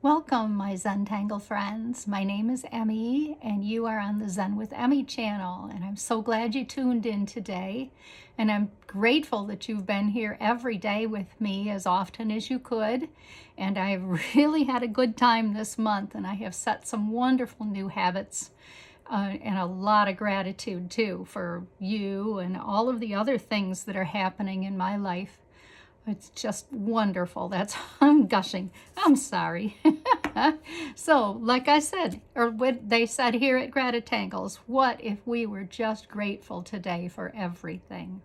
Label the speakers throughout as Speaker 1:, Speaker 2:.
Speaker 1: Welcome, my Zentangle friends. My name is Emmy, and you are on the Zen with Emmy channel. And I'm so glad you tuned in today. And I'm grateful that you've been here every day with me as often as you could. And I've really had a good time this month, and I have set some wonderful new habits and a lot of gratitude too for you and all of the other things that are happening in my life. It's just wonderful. I'm gushing. I'm sorry. So, like I said, or what they said here at GratitangleZ, what if we were just grateful today for everything?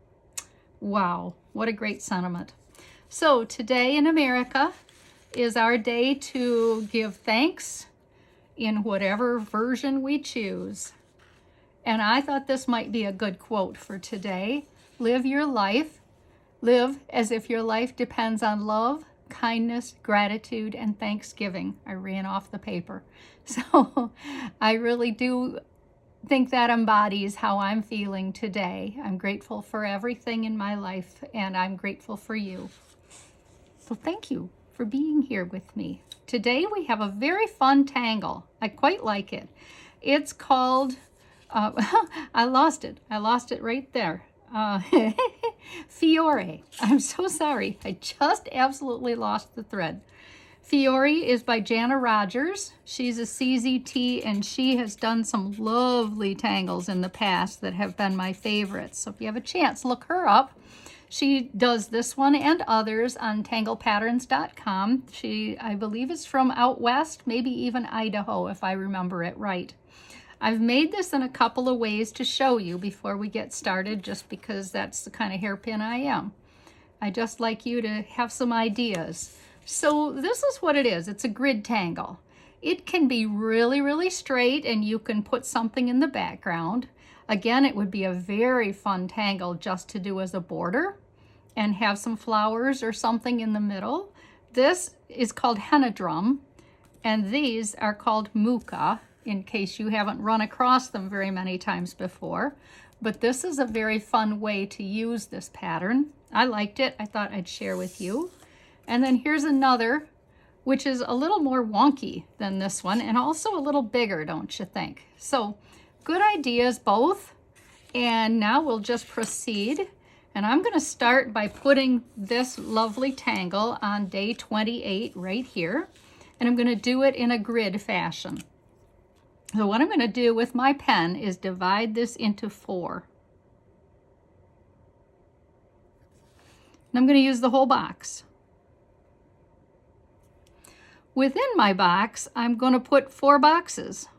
Speaker 1: Wow, what a great sentiment. So, today in America is our day to give thanks in whatever version we choose. And I thought this might be a good quote for today. Live as if your life depends on love, kindness, gratitude, and thanksgiving. I ran off the paper. So I really do think that embodies how I'm feeling today. I'm grateful for everything in my life, and I'm grateful for you. So thank you for being here with me. Today we have a very fun tangle. I quite like it. It's called, I lost it right there. Fiore. I'm so sorry. I just absolutely lost the thread. Fiore is by Jana Rogers. She's a CZT, and she has done some lovely tangles in the past that have been my favorites. So if you have a chance, look her up. She does this one and others on tanglepatterns.com. She, I believe, is from out west, maybe even Idaho, if I remember it right. I've made this in a couple of ways to show you before we get started, just because that's the kind of hairpin I am. I just like you to have some ideas. So this is what it is. It's a grid tangle. It can be really, really straight, and you can put something in the background. Again, it would be a very fun tangle just to do as a border and have some flowers or something in the middle. This is called henna drum, and these are called muka, in case you haven't run across them very many times before. But this is a very fun way to use this pattern. I liked it. I thought I'd share with you. And then here's another, which is a little more wonky than this one, and also a little bigger, don't you think? So good ideas both. And now we'll just proceed. And I'm going to start by putting this lovely tangle on day 28 right here. And I'm going to do it in a grid fashion. So what I'm going to do with my pen is divide this into 4. And I'm going to use the whole box. Within my box, I'm going to put 4 boxes.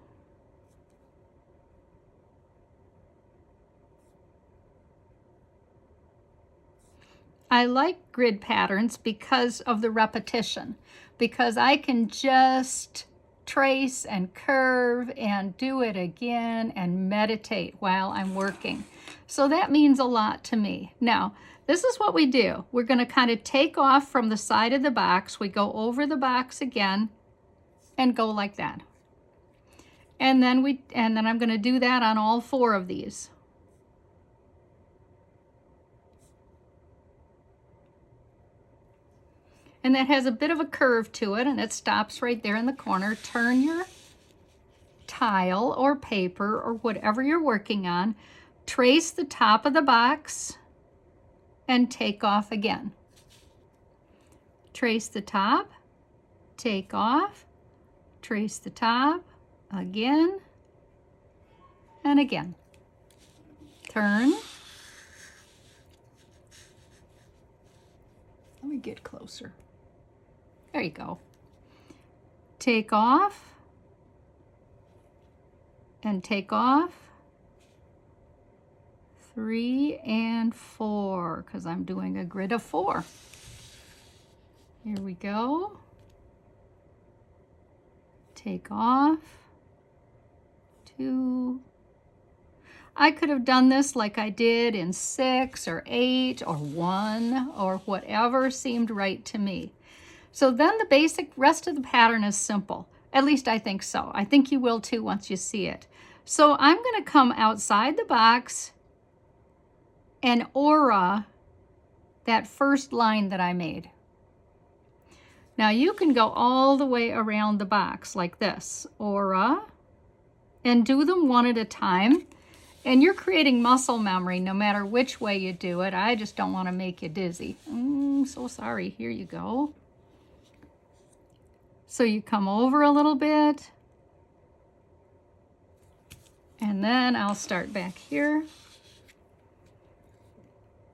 Speaker 1: I like grid patterns because of the repetition, because I can just trace and curve and do it again and meditate while I'm working. So that means a lot to me. Now, this is what we do. We're going to kind of take off from the side of the box. We go over the box again and go like that. And then I'm going to do that on all 4 of these. And that has a bit of a curve to it, and it stops right there in the corner. Turn your tile or paper or whatever you're working on, trace the top of the box, and take off again. Trace the top, take off, trace the top, again, and again. Turn. Let me get closer. There you go. Take off and take off. 3 and 4, because I'm doing a grid of 4. Here we go. Take off. 2. I could have done this like I did in 6 or 8 or 1 or whatever seemed right to me. So then the basic rest of the pattern is simple. At least I think so. I think you will too once you see it. So I'm going to come outside the box and aura that first line that I made. Now you can go all the way around the box like this, or and do them one at a time. And you're creating muscle memory no matter which way you do it. I just don't want to make you dizzy. So sorry. Here you go. So you come over a little bit. And then I'll start back here.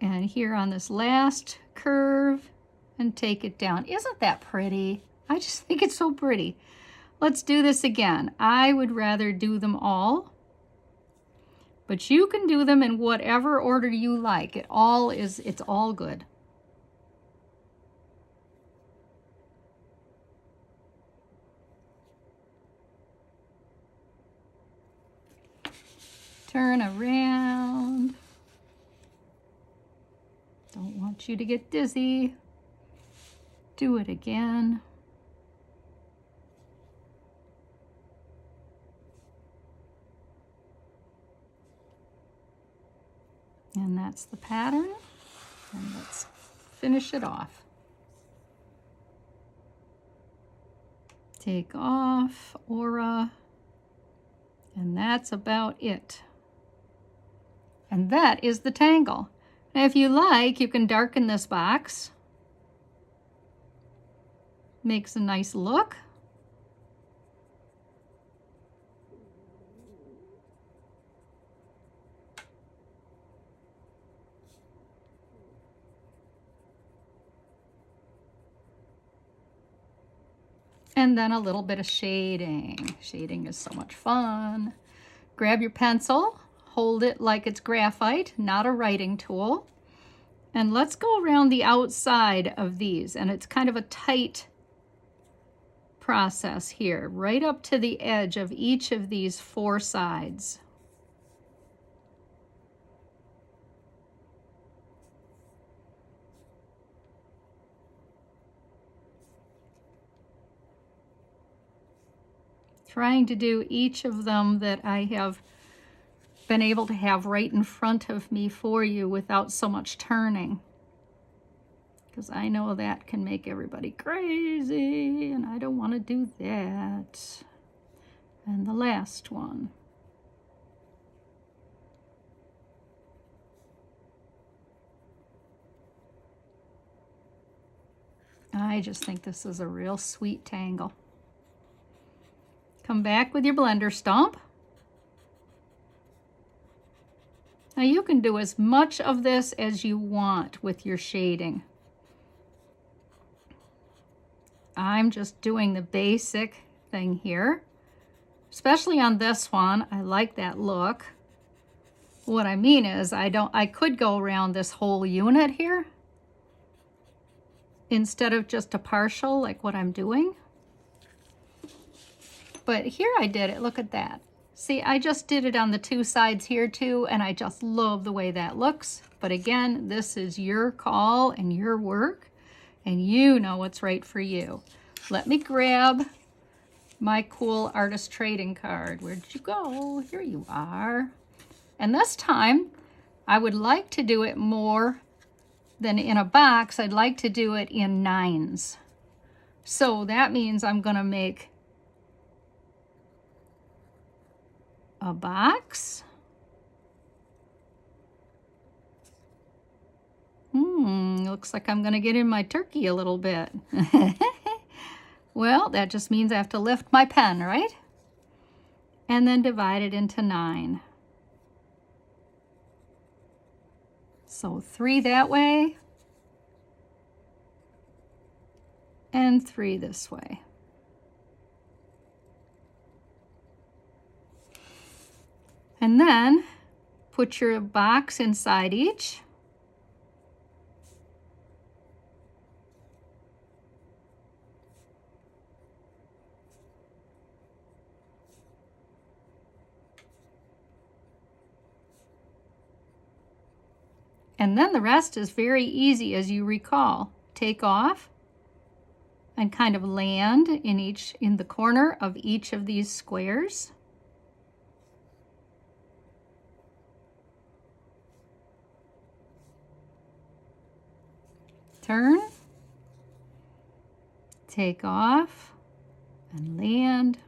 Speaker 1: And here on this last curve and take it down. Isn't that pretty? I just think it's so pretty. Let's do this again. I would rather do them all. But you can do them in whatever order you like. It's all good. Turn around. Don't want you to get dizzy. Do it again. And that's the pattern. And let's finish it off. Take off, aura, and that's about it. And that is the tangle. Now if you like, you can darken this box. Makes a nice look. And then a little bit of shading. Shading is so much fun. Grab your pencil, hold it like it's graphite, not a writing tool. And let's go around the outside of these. And it's kind of a tight process here, right up to the edge of each of these 4 sides. Trying to do each of them that I have been able to have right in front of me for you without so much turning. Because I know that can make everybody crazy, and I don't want to do that. And the last one. I just think this is a real sweet tangle. Come back with your blender stomp. Now you can do as much of this as you want with your shading. I'm just doing the basic thing here. Especially on this one, I like that look. What I mean is I could go around this whole unit here instead of just a partial like what I'm doing. But here I did it, look at that. See, I just did it on the 2 sides here too, and I just love the way that looks. But again, this is your call and your work, and you know what's right for you. Let me grab my cool artist trading card. Where'd you go? Here you are. And this time, I would like to do it more than in a box. I'd like to do it in 9s. So that means I'm gonna make a box. Looks like I'm gonna get in my turkey a little bit. Well, that just means I have to lift my pen, right? And then divide it into 9. So 3 that way, and 3 this way. And then put your box inside each. And then the rest is very easy, as you recall. Take off and kind of land in the corner of each of these squares. Turn, Take off and land.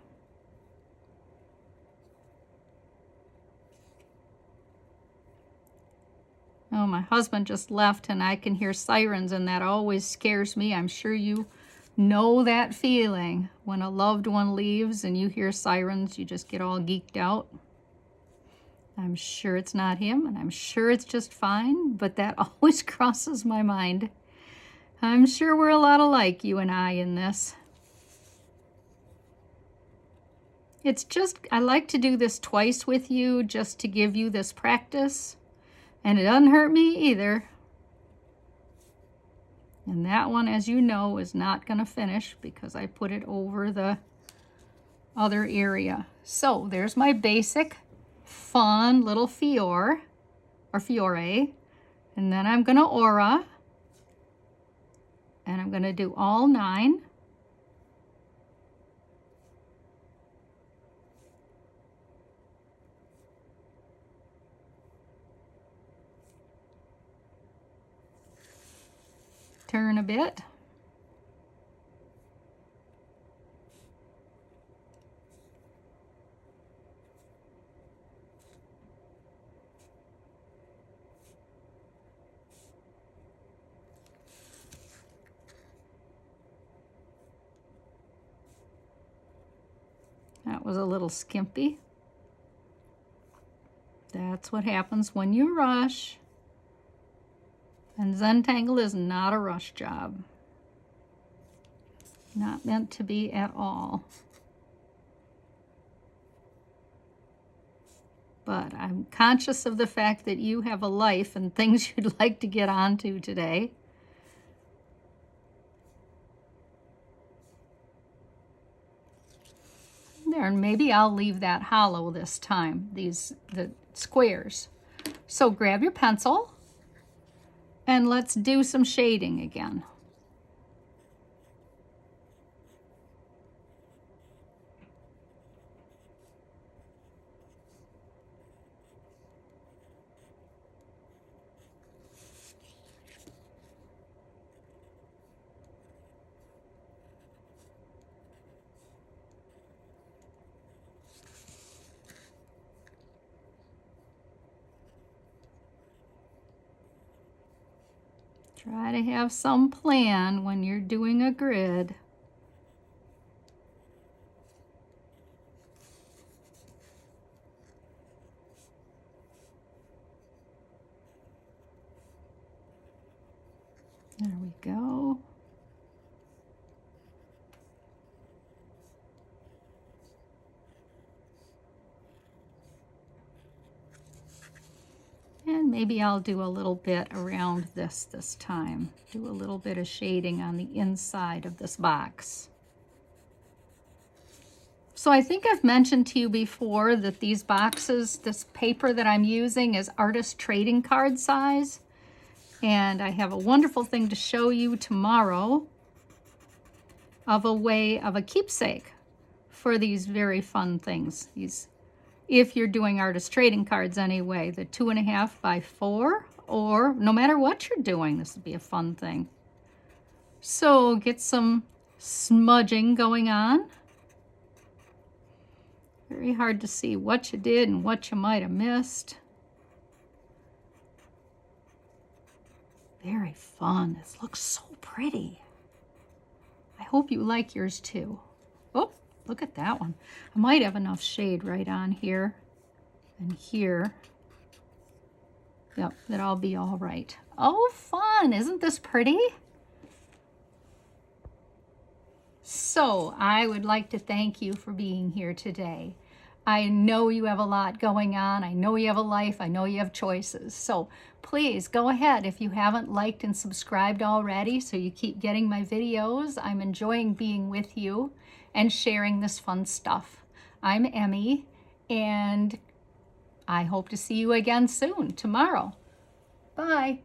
Speaker 1: Oh, my husband just left and I can hear sirens, and that always scares me. I'm sure you know that feeling when a loved one leaves and you hear sirens, you just get all geeked out. I'm sure it's not him, and I'm sure it's just fine, but that always crosses my mind. I'm sure we're a lot alike, you and I, in this. It's just, I like to do this twice with you just to give you this practice. And it doesn't hurt me either. And that one, as you know, is not going to finish because I put it over the other area. So there's my basic, fun little Fiore, or Fiore. And then I'm going to aura. And I'm going to do all 9. Turn a bit. That was a little skimpy. That's what happens when you rush. And Zentangle is not a rush job. Not meant to be at all. But I'm conscious of the fact that you have a life and things you'd like to get onto today. There, and maybe I'll leave that hollow this time, the squares. So grab your pencil and let's do some shading again. Try to have some plan when you're doing a grid. There we go. And maybe I'll do a little bit around this time. Do a little bit of shading on the inside of this box. So I think I've mentioned to you before that these boxes, this paper that I'm using is artist trading card size. And I have a wonderful thing to show you tomorrow of a keepsake for these very fun things. These, if you're doing artist trading cards anyway, the 2.5 by 4, or no matter what you're doing, this would be a fun thing. So get some smudging going on. Very hard to see what you did and what you might have missed. Very fun. This looks so pretty. I hope you like yours too. Oh, look at that one. I might have enough shade right on here and here. Yep, that'll be all right. Oh, fun. Isn't this pretty? So I would like to thank you for being here today. I know you have a lot going on. I know you have a life. I know you have choices. So please go ahead if you haven't liked and subscribed already so you keep getting my videos. I'm enjoying being with you and sharing this fun stuff. I'm Emmy, and I hope to see you again soon, tomorrow. Bye.